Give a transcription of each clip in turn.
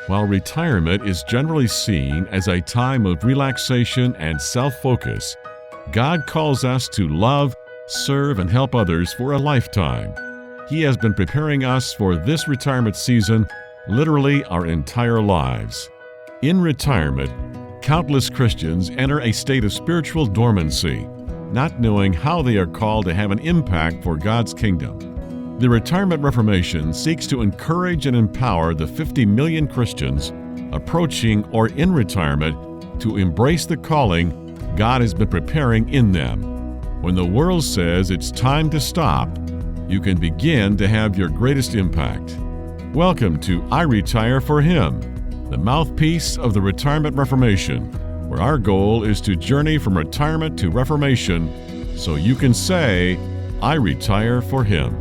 While retirement is generally seen as a time of relaxation and self-focus, God calls us to love, serve, and help others for a lifetime. He has been preparing us for this retirement season, literally our entire lives. In retirement, countless Christians enter a state of spiritual dormancy, not knowing how they are called to have an impact for God's kingdom. The Retirement Reformation seeks to encourage and empower the 50 million Christians approaching or in retirement to embrace the calling God has been preparing in them. When the world says it's time to stop, you can begin to have your greatest impact. Welcome to iRetire4Him, the mouthpiece of the Retirement Reformation, where our goal is to journey from retirement to reformation so you can say, I retire for Him.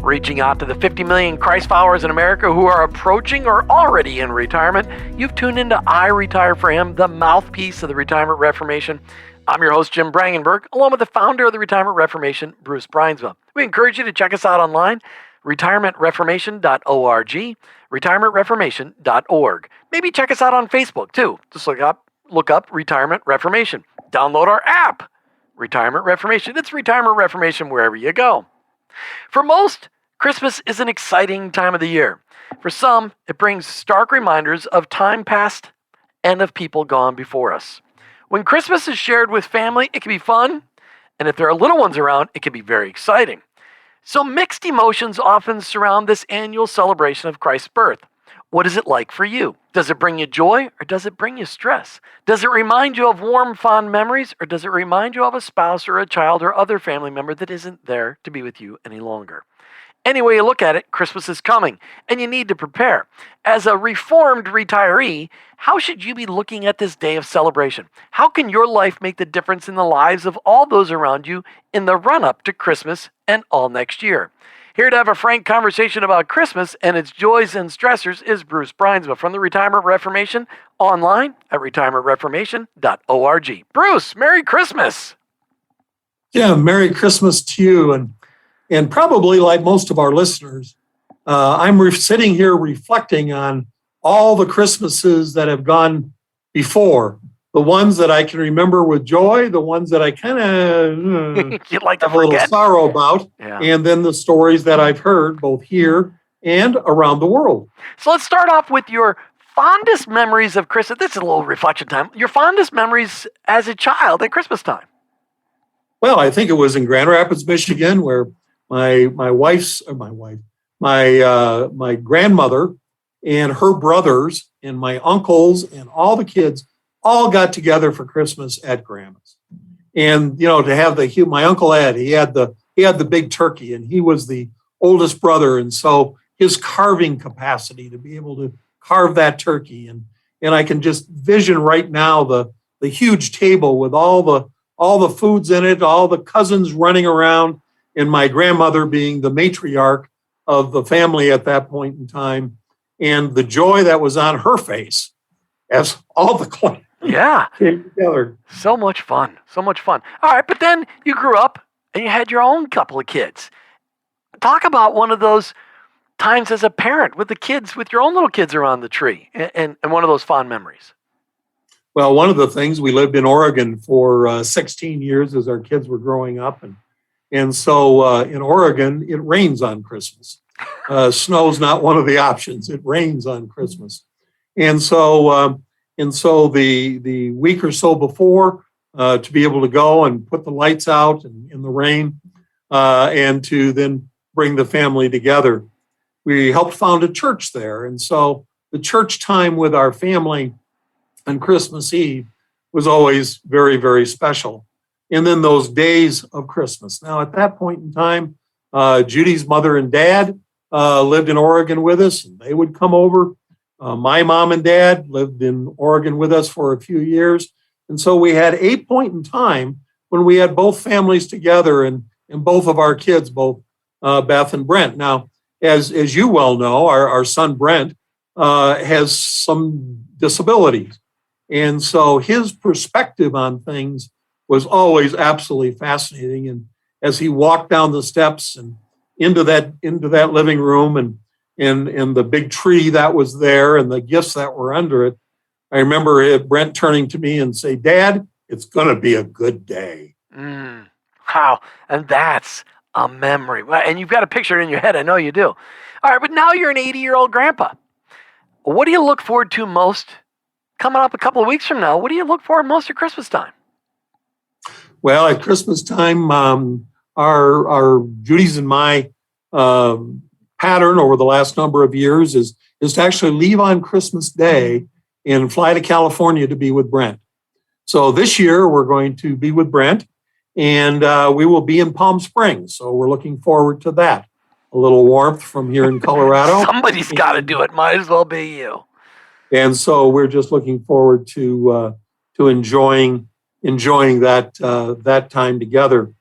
Reaching out to the 50 million Christ followers in America who are approaching or already in retirement, you've tuned into iRetire4Him, the mouthpiece of the Retirement Reformation. I'm your host, Jim Brangenberg, along with the founder of the Retirement Reformation, Bruce Brynsville. We encourage you to check us out online, retirementreformation.org, retirementreformation.org. Maybe check us out on Facebook, too. Just look up Retirement Reformation. Download our app, Retirement Reformation. It's Retirement Reformation wherever you go. For most, Christmas is an exciting time of the year. For some, it brings stark reminders of time past and of people gone before us. When Christmas is shared with family, it can be fun, and if there are little ones around, it can be very exciting. So mixed emotions often surround this annual celebration of Christ's birth. What is it like for you? Does it bring you joy, or does it bring you stress? Does it remind you of warm, fond memories, or does it remind you of a spouse or a child or other family member that isn't there to be with you any longer? Any way you look at it, Christmas is coming, and you need to prepare. As a Reformed Retiree, how should you be looking at this day of celebration? How can your life make the difference in the lives of all those around you in the run-up to Christmas and all next year? Here to have a frank conversation about Christmas and its joys and stressors is Bruce Brynsville from the Retirement Reformation, online at retirementreformation.org. Bruce, Merry Christmas! Yeah, Merry Christmas to you. And probably like most of our listeners, I'm sitting here reflecting on all the Christmases that have gone before. The ones that I can remember with joy, the ones that I kind of You'd like to have a little forget. sorrow about, and then the stories that I've heard both here and around the world. So let's start off with your fondest memories of Christmas. This is a little reflection time. Your fondest memories as a child at Christmas time. Well, I think it was in Grand Rapids, Michigan, where my grandmother and her brothers and my uncles and all the kids all got together for Christmas at Grandma's. And, to have my Uncle Ed, he had the big turkey, and he was the oldest brother. And so his carving capacity to be able to carve that turkey. And I can just vision right now the huge table with all the foods in it, all the cousins running around, and my grandmother being the matriarch of the family at that point in time, and the joy that was on her face as all the clan came together. So much fun. So much fun. All right, but then you grew up and you had your own couple of kids. Talk about one of those times as a parent with your own little kids around the tree, and one of those fond memories. Well, one of the things, we lived in Oregon for 16 years as our kids were growing up. And so in Oregon, it rains on Christmas. Snow's not one of the options. It rains on Christmas. And so the week or so before, to be able to go and put the lights out in the rain, and to then bring the family together, we helped found a church there. And so the church time with our family on Christmas Eve was always very, very special. And then those days of Christmas. Now, at that point in time, Judy's mother and dad lived in Oregon with us, and they would come over. My mom and dad lived in Oregon with us for a few years. And so we had a point in time when we had both families together and both of our kids, both Beth and Brent. Now, as you well know, our son Brent has some disabilities. And so his perspective on things was always absolutely fascinating. And as he walked down the steps and into that living room and and the big tree that was there and the gifts that were under it, I remember Brent turning to me and say, "Dad, it's going to be a good day." Wow. And that's a memory. And you've got a picture in your head. I know you do. All right, but now you're an 80-year-old grandpa. What do you look forward to most coming up a couple of weeks from now? What do you look forward most at Christmas time? Well, at Christmas time, our Judy's and my pattern over the last number of years is to actually leave on Christmas Day and fly to California to be with Brent. So this year we're going to be with Brent, and we will be in Palm Springs. So we're looking forward to that. A little warmth from here in Colorado. Somebody's got to do it. Might as well be you. And so we're just looking forward to enjoying that time together.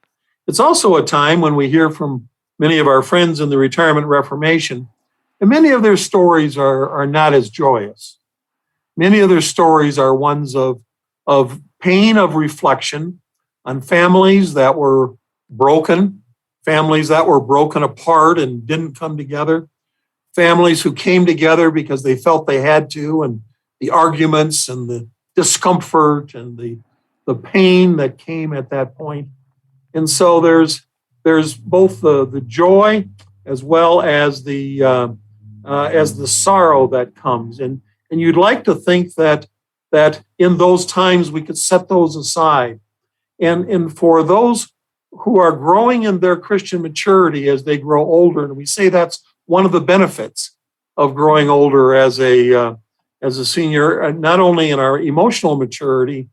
It's also a time when we hear from many of our friends in the Retirement Reformation, and many of their stories are not as joyous. Many of their stories are ones of pain, of reflection on families that were broken, families that were broken apart and didn't come together, families who came together because they felt they had to, and the arguments and the discomfort and the pain that came at that point. And so there's both the joy as well as the sorrow that comes. And you'd like to think that in those times we could set those aside. And for those who are growing in their Christian maturity as they grow older, and we say that's one of the benefits of growing older as a senior, not only in our emotional maturity,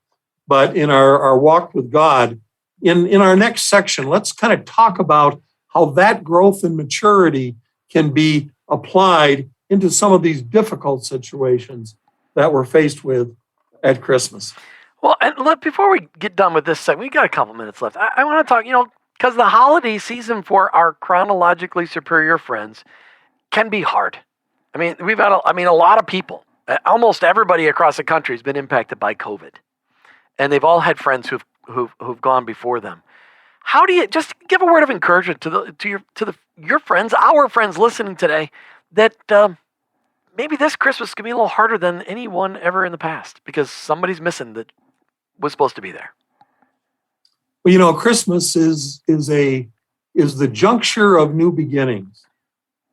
but in our walk with God. In our next section, let's kind of talk about how that growth and maturity can be applied into some of these difficult situations that we're faced with at Christmas. Well, and before we get done with this segment, we got a couple minutes left. I want to talk, because the holiday season for our chronologically superior friends can be hard. I mean, we've had a lot of people, almost everybody across the country has been impacted by COVID, and they've all had friends who've gone before them. How do you just give a word of encouragement to your friends, our friends listening today, that maybe this Christmas could be a little harder than anyone ever in the past because somebody's missing that was supposed to be there? Well, Christmas is the juncture of new beginnings.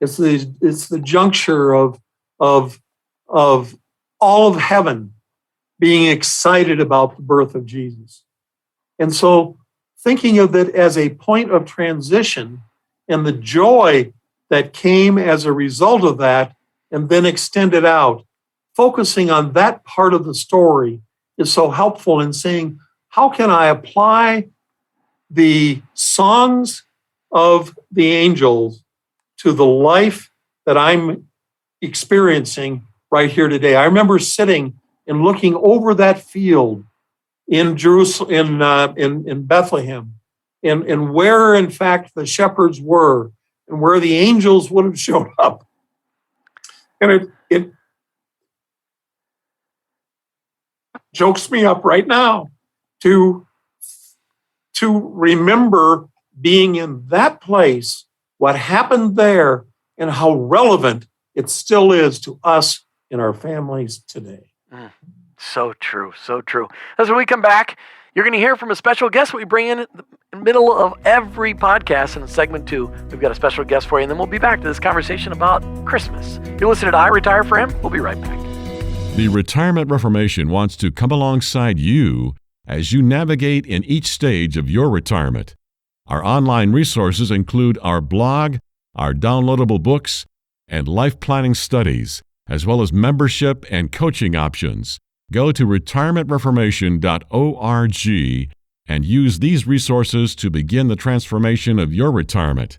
It's the juncture of all of heaven being excited about the birth of Jesus. And so thinking of it as a point of transition and the joy that came as a result of that and then extended out, focusing on that part of the story is so helpful in saying, how can I apply the songs of the angels to the life that I'm experiencing right here today? I remember sitting and looking over that field in Jerusalem, in Bethlehem, and where in fact the shepherds were, and where the angels would have showed up. And it jokes me up right now to remember being in that place, what happened there, and how relevant it still is to us and our families today. So true, so true. As when we come back, you're going to hear from a special guest we bring in the middle of every podcast. In segment 2, we've got a special guest for you, and then we'll be back to this conversation about Christmas. You're listening to iRetire4Him. We'll be right back. The Retirement Reformation wants to come alongside you as you navigate in each stage of your retirement. Our online resources include our blog, our downloadable books, and life planning studies, as well as membership and coaching options. Go to retirementreformation.org and use these resources to begin the transformation of your retirement.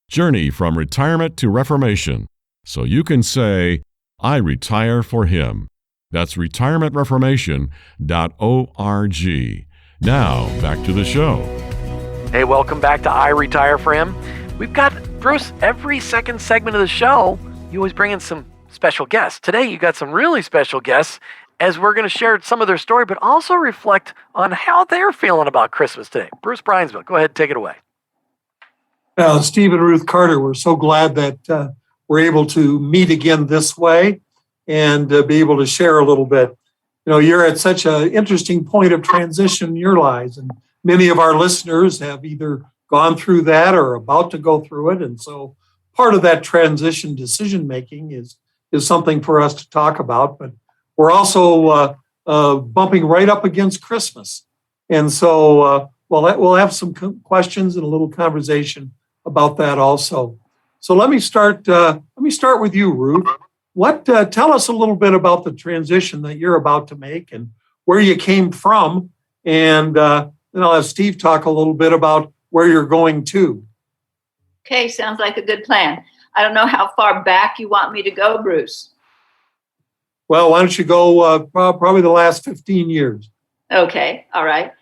Journey from retirement to reformation, so you can say, I retire for Him. That's retirementreformation.org. Now, back to the show. Hey, welcome back to iRetire4Him. We've got, Bruce, every second segment of the show, you always bring in some special guests. Today, you got some really special guests as we're going to share some of their story, but also reflect on how they're feeling about Christmas today. Bruce Brynsville, go ahead, take it away. Steve and Ruth Carter, we're so glad that we're able to meet again this way and be able to share a little bit. You're at such an interesting point of transition in your lives, and many of our listeners have either gone through that or about to go through it. And so part of that transition decision making is something for us to talk about. But we're also bumping right up against Christmas. And so we'll have some questions and a little conversation about that also. So let me start with you, Ruth. Tell us a little bit about the transition that you're about to make and where you came from. And then I'll have Steve talk a little bit about where you're going to. Okay, sounds like a good plan. I don't know how far back you want me to go, Bruce. Well, why don't you go probably the last 15 years? Okay, all right.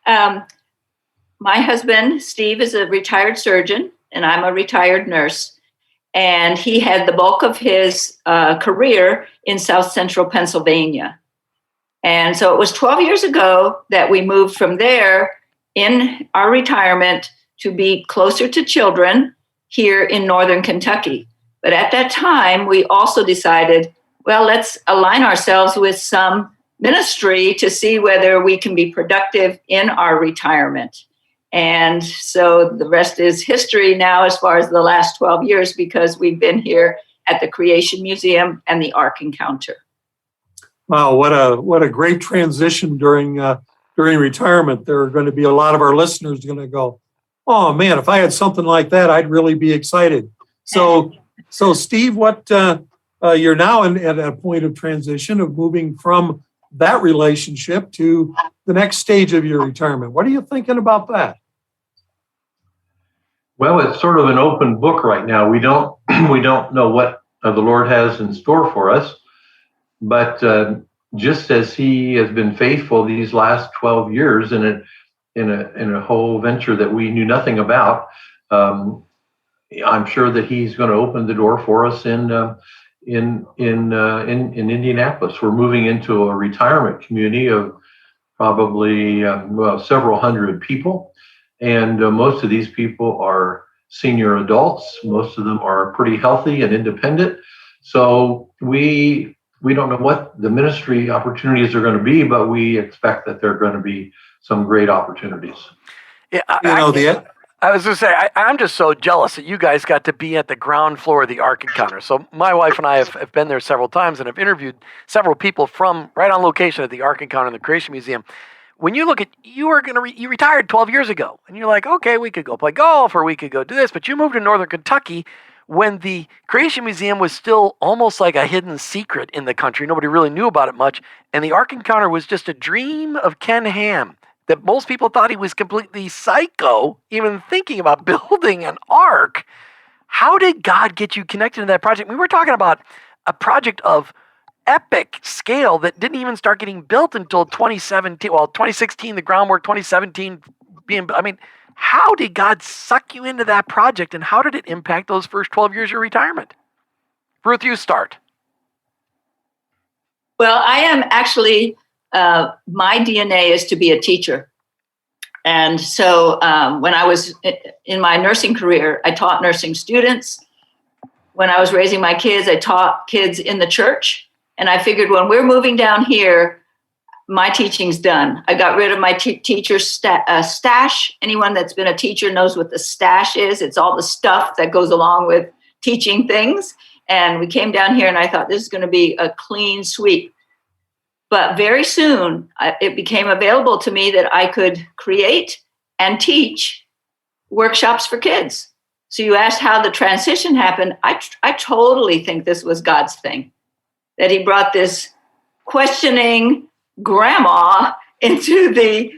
My husband, Steve, is a retired surgeon, and I'm a retired nurse. And he had the bulk of his career in South Central Pennsylvania. And so it was 12 years ago that we moved from there in our retirement to be closer to children here in Northern Kentucky. But at that time, we also decided, well, let's align ourselves with some ministry to see whether we can be productive in our retirement. And so the rest is history now as far as the last 12 years, because we've been here at the Creation Museum and the Ark Encounter. Wow, what a great transition during retirement. There are going to be a lot of our listeners going to go, oh man, if I had something like that, I'd really be excited. So Steve, you're now at a point of transition of moving from that relationship to the next stage of your retirement. What are you thinking about that? Well, it's sort of an open book right now. We don't know what the Lord has in store for us, but just as He has been faithful these last 12 years in a whole venture that we knew nothing about, I'm sure that He's going to open the door for us in Indianapolis. We're moving into a retirement community of probably several hundred people, and most of these people are senior adults. Most of them are pretty healthy and independent. So we don't know what the ministry opportunities are going to be, but we expect that there are going to be some great opportunities. Yeah, I was going to say, I'm just so jealous that you guys got to be at the ground floor of the Ark Encounter. So my wife and I have been there several times and have interviewed several people from right on location at the Ark Encounter in the Creation Museum. When you look at, you retired 12 years ago, and you're like, okay, we could go play golf or we could go do this, but you moved to Northern Kentucky when the Creation Museum was still almost like a hidden secret in the country. Nobody really knew about it much, and the Ark Encounter was just a dream of Ken Ham. That most people thought he was completely psycho, even thinking about building an ark. How did God get you connected to that project? We were talking about a project of epic scale that didn't even start getting built until 2017. Well, 2016, the groundwork, 2017 how did God suck you into that project, and how did it impact those first 12 years of your retirement? Ruth, you start. Well, I am actually... my DNA is to be a teacher. And so when I was in my nursing career, I taught nursing students. When I was raising my kids, I taught kids in the church. And I figured when we're moving down here, my teaching's done. I got rid of my teacher stash. Anyone that's been a teacher knows what the stash is. It's all the stuff that goes along with teaching things. And we came down here and I thought this is going to be a clean sweep. But very soon, it became available to me that I could create and teach workshops for kids. So you asked how the transition happened. I totally think this was God's thing, that He brought this questioning grandma into the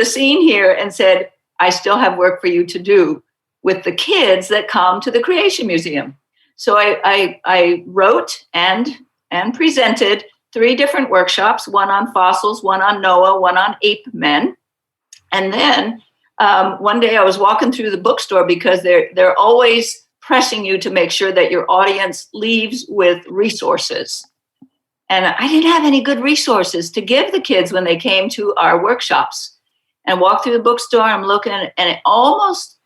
scene here and said, I still have work for you to do with the kids that come to the Creation Museum. So I wrote and presented 3 different workshops, one on fossils, one on Noah, one on ape men. And then one day I was walking through the bookstore because they're always pressing you to make sure that your audience leaves with resources. And I didn't have any good resources to give the kids when they came to our workshops. And walked through the bookstore, I'm looking, and it almost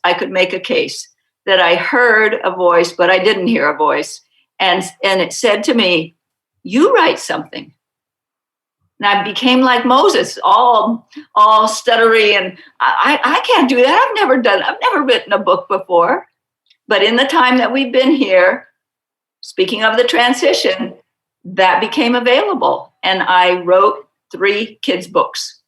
I could make a case that I heard a voice, but I didn't hear a voice. And it said to me, you write something. And I became like Moses, all stuttery. And I can't do that. I've never written a book before. But in the time that we've been here, speaking of the transition, that became available. And I wrote 3 kids' books.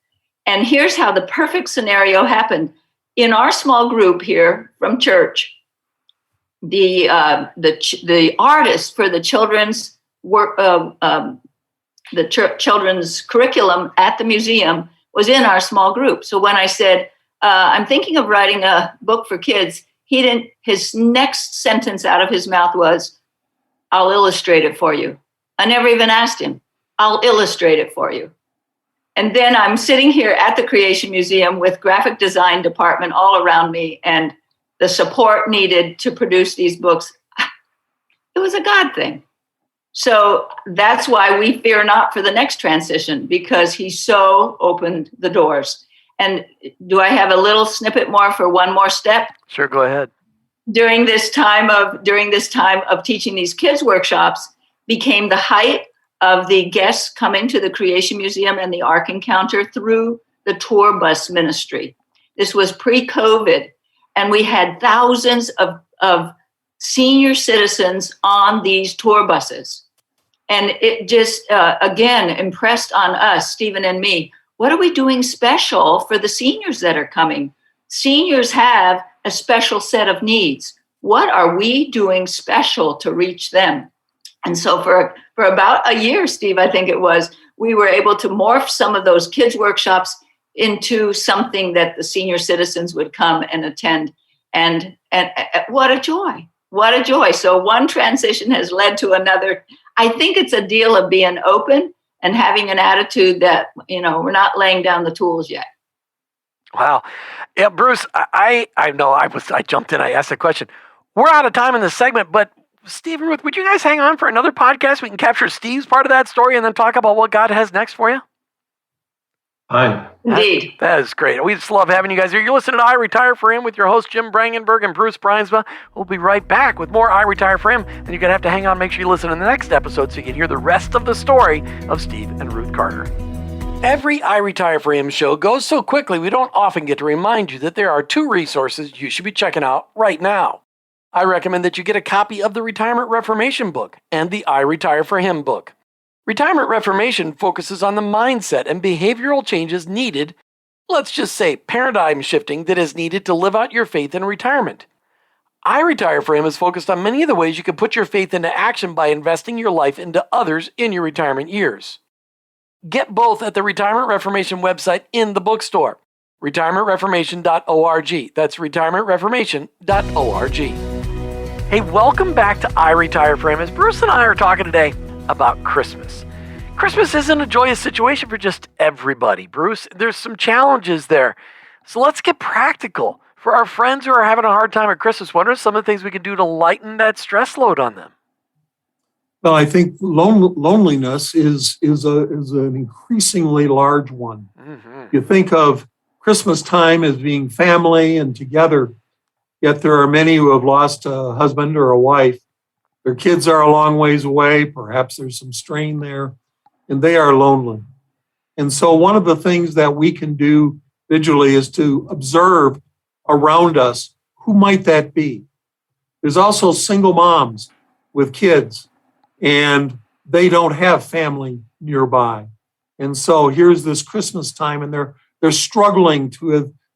And here's how the perfect scenario happened. In our small group here from church, the artist for the children's work, children's curriculum at the museum was in our small group. So when I said, I'm thinking of writing a book for kids, his next sentence out of his mouth was, I'll illustrate it for you. I never even asked him. I'll illustrate it for you. And then I'm sitting here at the Creation Museum with graphic design department all around me and the support needed to produce these books. It was a God thing. So that's why we fear not for the next transition, because he so opened the doors. And do I have a little snippet more for one more step? Sure, go ahead. During this time of teaching these kids workshops became the height of the guests coming to the Creation Museum and the Ark Encounter through the tour bus ministry. This was pre-COVID, and we had thousands of senior citizens on these tour buses. And it just, again, impressed on us, Stephen and me, what are we doing special for the seniors that are coming? Seniors have a special set of needs. What are we doing special to reach them? And so for about a year, Steve, I think it was, we were able to morph some of those kids' workshops into something that the senior citizens would come and attend. And what a joy. What a joy. So one transition has led to another. I think it's a deal of being open and having an attitude that, we're not laying down the tools yet. Wow. Yeah, Bruce, I know I jumped in, I asked a question. We're out of time in this segment, but Steve and Ruth, would you guys hang on for another podcast? We can capture Steve's part of that story and then talk about what God has next for you. Fine. Indeed. That is great. We just love having you guys here. You're listening to I Retire for Him with your host, Jim Brangenberg and Bruce Brynsma. We'll be right back with more I Retire for Him. And you're going to have to hang on. Make sure you listen to the next episode so you can hear the rest of the story of Steve and Ruth Carter. Every I Retire for Him show goes so quickly, we don't often get to remind you that there are 2 resources you should be checking out right now. I recommend that you get a copy of the Retirement Reformation book and the I Retire for Him book. Retirement Reformation focuses on the mindset and behavioral changes needed, let's just say paradigm shifting, that is needed to live out your faith in retirement. I Retire for Him is focused on many of the ways you can put your faith into action by investing your life into others in your retirement years. Get both at the Retirement Reformation website in the bookstore, retirementreformation.org. That's retirementreformation.org. Hey, welcome back to I Retire for Him. As Bruce and I are talking today about Christmas. Christmas isn't a joyous situation for just everybody, Bruce. There's some challenges there. So let's get practical. For our friends who are having a hard time at Christmas, what are some of the things we can do to lighten that stress load on them? Well, I think loneliness is an increasingly large one. Mm-hmm. You think of Christmas time as being family and together, yet there are many who have lost a husband or a wife. Their kids are a long ways away. Perhaps there's some strain there, and they are lonely. And so one of the things that we can do visually is to observe around us, who might that be? There's also single moms with kids, and they don't have family nearby. And so here's this Christmas time, and they're struggling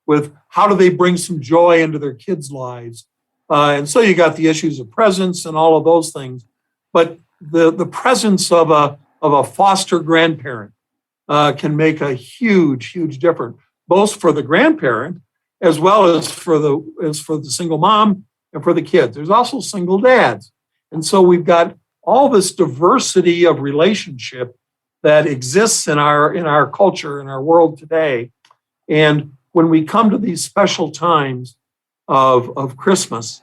with how do they bring some joy into their kids' lives. And so you got the issues of presence and all of those things. But the presence of a foster grandparent can make a huge, huge difference, both for the grandparent as well as for the single mom and for the kids. There's also single dads. And so we've got all this diversity of relationship that exists in our culture, in our world today. And when we come to these special times of Christmas,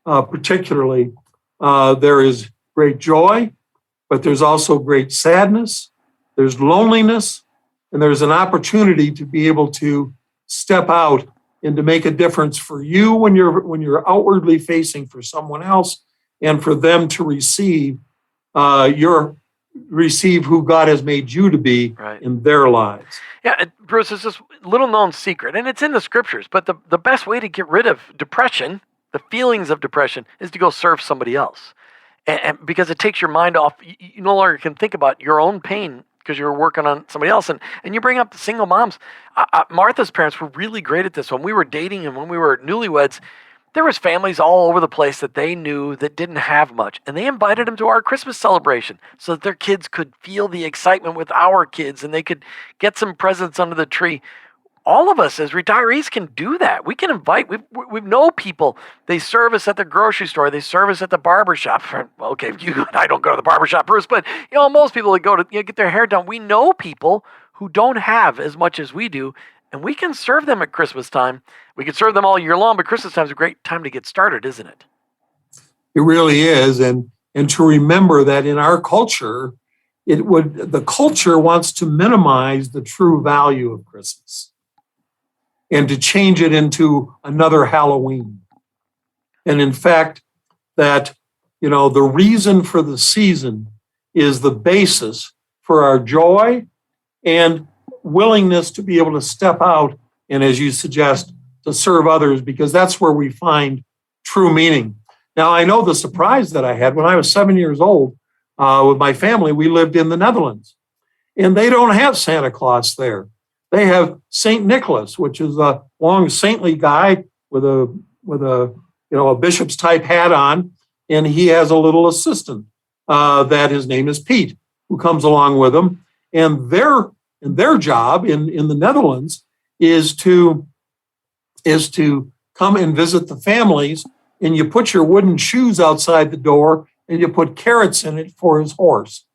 particularly, there is great joy, but there's also great sadness, there's loneliness, and there's an opportunity to be able to step out and to make a difference for you when you're outwardly facing for someone else, and for them to receive who God has made you to be Right. in their lives. Yeah, Bruce, it's this little known secret, and it's in the scriptures, but the best way to get rid of depression, the feelings of depression, is to go serve somebody else. And because it takes your mind off, you no longer can think about your own pain because you're working on somebody else. And you bring up the single moms. Martha's parents were really great at this. When we were dating and when we were newlyweds, there was families all over the place that they knew that didn't have much. And they invited them to our Christmas celebration so that their kids could feel the excitement with our kids and they could get some presents under the tree. All of us as retirees can do that. We can invite, we know people. They serve us at the grocery store. They serve us at the barbershop. Well, okay, you and I don't go to the barbershop, Bruce, but most people that go to get their hair done, we know people who don't have as much as we do, and we can serve them at Christmas time. We can serve them all year long, but Christmas time is a great time to get started, isn't it? It really is, and to remember that in our culture, the culture wants to minimize the true value of Christmas, and to change it into another Halloween. And in fact, that, the reason for the season is the basis for our joy and willingness to be able to step out and, as you suggest, to serve others, because that's where we find true meaning. Now, I know the surprise that I had when I was 7 years old with my family. We lived in the Netherlands, and they don't have Santa Claus there. They have Saint Nicholas, which is a long saintly guy with a bishop's type hat on, and he has a little assistant that his name is Pete, who comes along with him. And their job in the Netherlands is to come and visit the families, and you put your wooden shoes outside the door and you put carrots in it for his horse.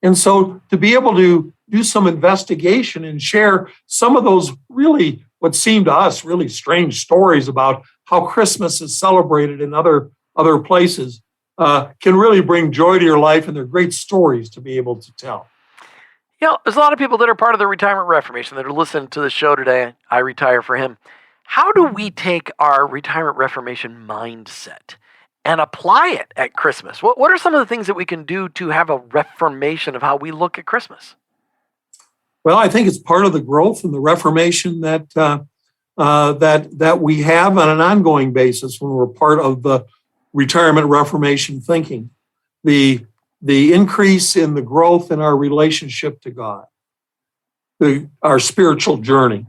And so to be able to do some investigation and share some of those really, what seemed to us, really strange stories about how Christmas is celebrated in other places can really bring joy to your life, and they're great stories to be able to tell. There's a lot of people that are part of the Retirement Reformation that are listening to the show today, iRetire4Him. How do we take our Retirement Reformation mindset and apply it at Christmas? What are some of the things that we can do to have a reformation of how we look at Christmas? Well, I think it's part of the growth and the reformation that we have on an ongoing basis when we're part of the Retirement Reformation thinking. The increase in the growth in our relationship to God, our spiritual journey.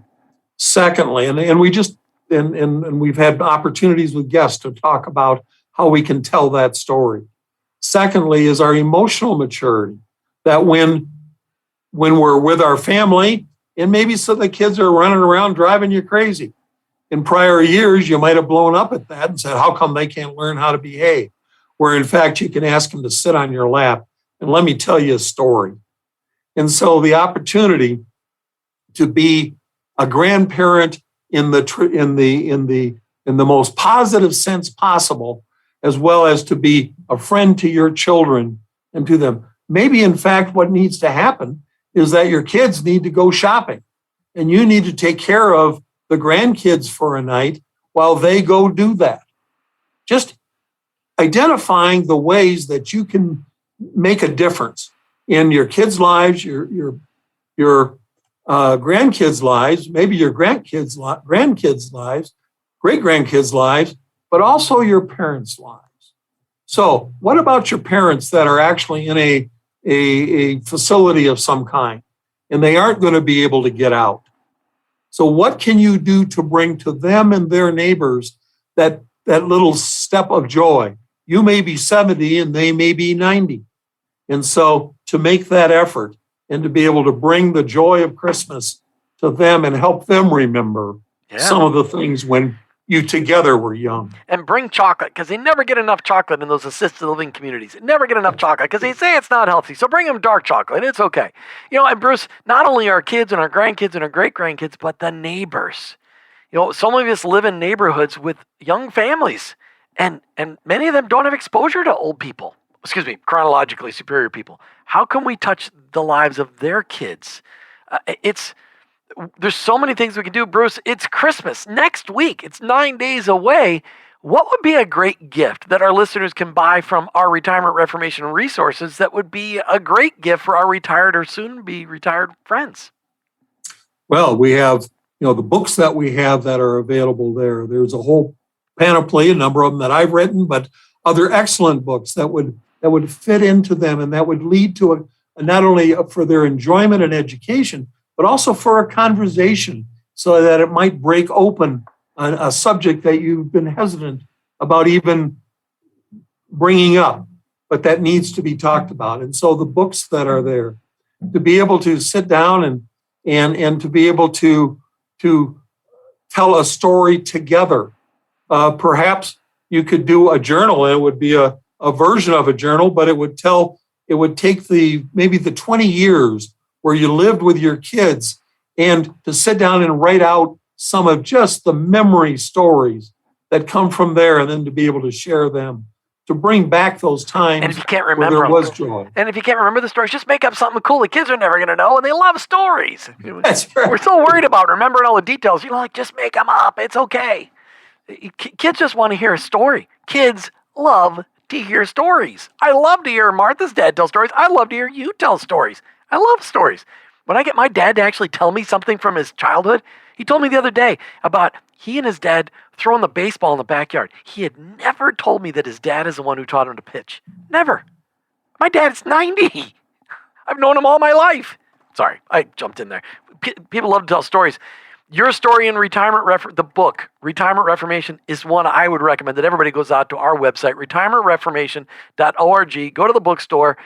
Secondly, and we've had opportunities with guests to talk about how we can tell that story. Secondly, is our emotional maturity, that when we're with our family, and maybe so the kids are running around driving you crazy. In prior years, you might have blown up at that and said, how come they can't learn how to behave? Where in fact, you can ask them to sit on your lap and let me tell you a story. And so the opportunity to be a grandparent in the most positive sense possible, as well as to be a friend to your children and to them. Maybe in fact, what needs to happen is that your kids need to go shopping, and you need to take care of the grandkids for a night while they go do that. Just identifying the ways that you can make a difference in your kids' lives, your grandkids' lives, maybe your grandkids' lives, great-grandkids' lives, but also your parents' lives. So what about your parents that are actually in a facility of some kind, and they aren't going to be able to get out? So what can you do to bring to them and their neighbors that little step of joy? You may be 70 and they may be 90. And so to make that effort and to be able to bring the joy of Christmas to them and help them remember some of the things when you together were young. And bring chocolate, because they never get enough chocolate in those assisted living communities. They never get enough chocolate because they say it's not healthy. So bring them dark chocolate. It's okay. And Bruce, not only our kids and our grandkids and our great-grandkids, but the neighbors. So many of us live in neighborhoods with young families, and many of them don't have exposure to old people. Chronologically superior people. How can we touch the lives of their kids? There's so many things we can do, Bruce. It's Christmas next week. It's 9 days away. What would be a great gift that our listeners can buy from our Retirement Reformation resources that would be a great gift for our retired or soon-to-be retired friends? Well, we have, the books that we have that are available there. There's a whole panoply, a number of them that I've written, but other excellent books that would fit into them and that would lead to a not only for their enjoyment and education, but also for a conversation so that it might break open a subject that you've been hesitant about even bringing up, but that needs to be talked about. And so the books that are there, to be able to sit down and to be able to tell a story together. Perhaps you could do a journal, and it would be a version of a journal, but it would take maybe the 20 years where you lived with your kids and to sit down and write out some of just the memory stories that come from there, and then to be able to share them, to bring back those times and if you can't remember where there was joy. And if you can't remember the stories, just make up something cool. The kids are never going to know, and they love stories. That's right. We're so worried about remembering all the details. Just make them up. It's okay. Kids just want to hear a story. Kids love to hear stories. I love to hear Martha's dad tell stories. I love to hear you tell stories. I love stories. When I get my dad to actually tell me something from his childhood, he told me the other day about he and his dad throwing the baseball in the backyard. He had never told me that his dad is the one who taught him to pitch. Never. My dad's 90. I've known him all my life. Sorry, I jumped in there. People love to tell stories. Your Story in Retirement, the book, Retirement Reformation, is one I would recommend that everybody goes out to our website, retirementreformation.org. Go to the bookstore,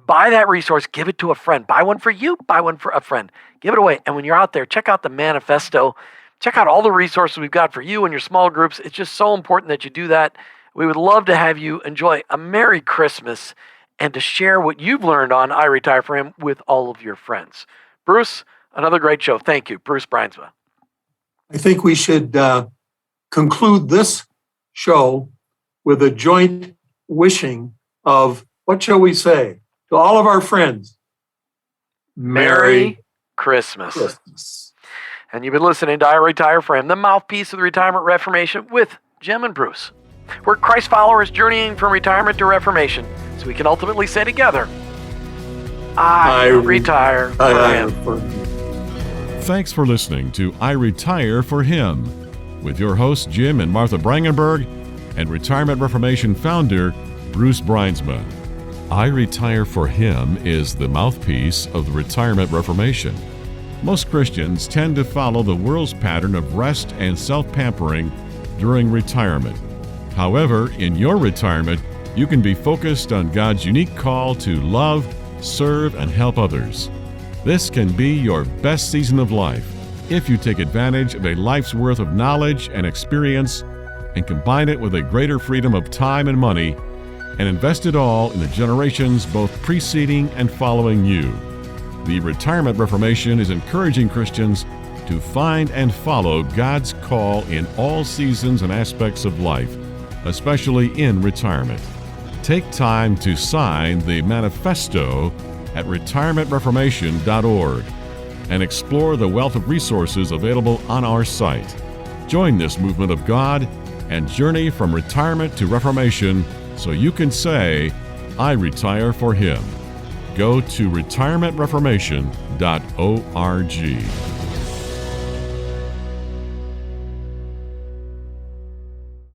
buy that resource, give it to a friend. Buy one for you, buy one for a friend. Give it away. And when you're out there, check out the manifesto. Check out all the resources we've got for you and your small groups. It's just so important that you do that. We would love to have you enjoy a Merry Christmas and to share what you've learned on iRetire4Him with all of your friends. Bruce, another great show. Thank you. Bruce Brynsma. I think we should conclude this show with a joint wishing of, what shall we say, to all of our friends, Merry Christmas. And you've been listening to iRetire4Him, the mouthpiece of the Retirement Reformation with Jim and Bruce. We're Christ followers journeying from retirement to reformation, so we can ultimately say together, I retire for Him. Thanks for listening to iRetire4Him with your hosts Jim and Martha Brangenberg and Retirement Reformation founder Bruce Brynsma. iRetire4Him is the mouthpiece of the Retirement Reformation. Most Christians tend to follow the world's pattern of rest and self-pampering during retirement. However, in your retirement, you can be focused on God's unique call to love, serve, and help others. This can be your best season of life if you take advantage of a life's worth of knowledge and experience and combine it with a greater freedom of time and money and invest it all in the generations both preceding and following you. The Retirement Reformation is encouraging Christians to find and follow God's call in all seasons and aspects of life, especially in retirement. Take time to sign the manifesto at retirementreformation.org and explore the wealth of resources available on our site. Join this movement of God and journey from retirement to reformation so you can say, I retire for Him. Go to retirementreformation.org.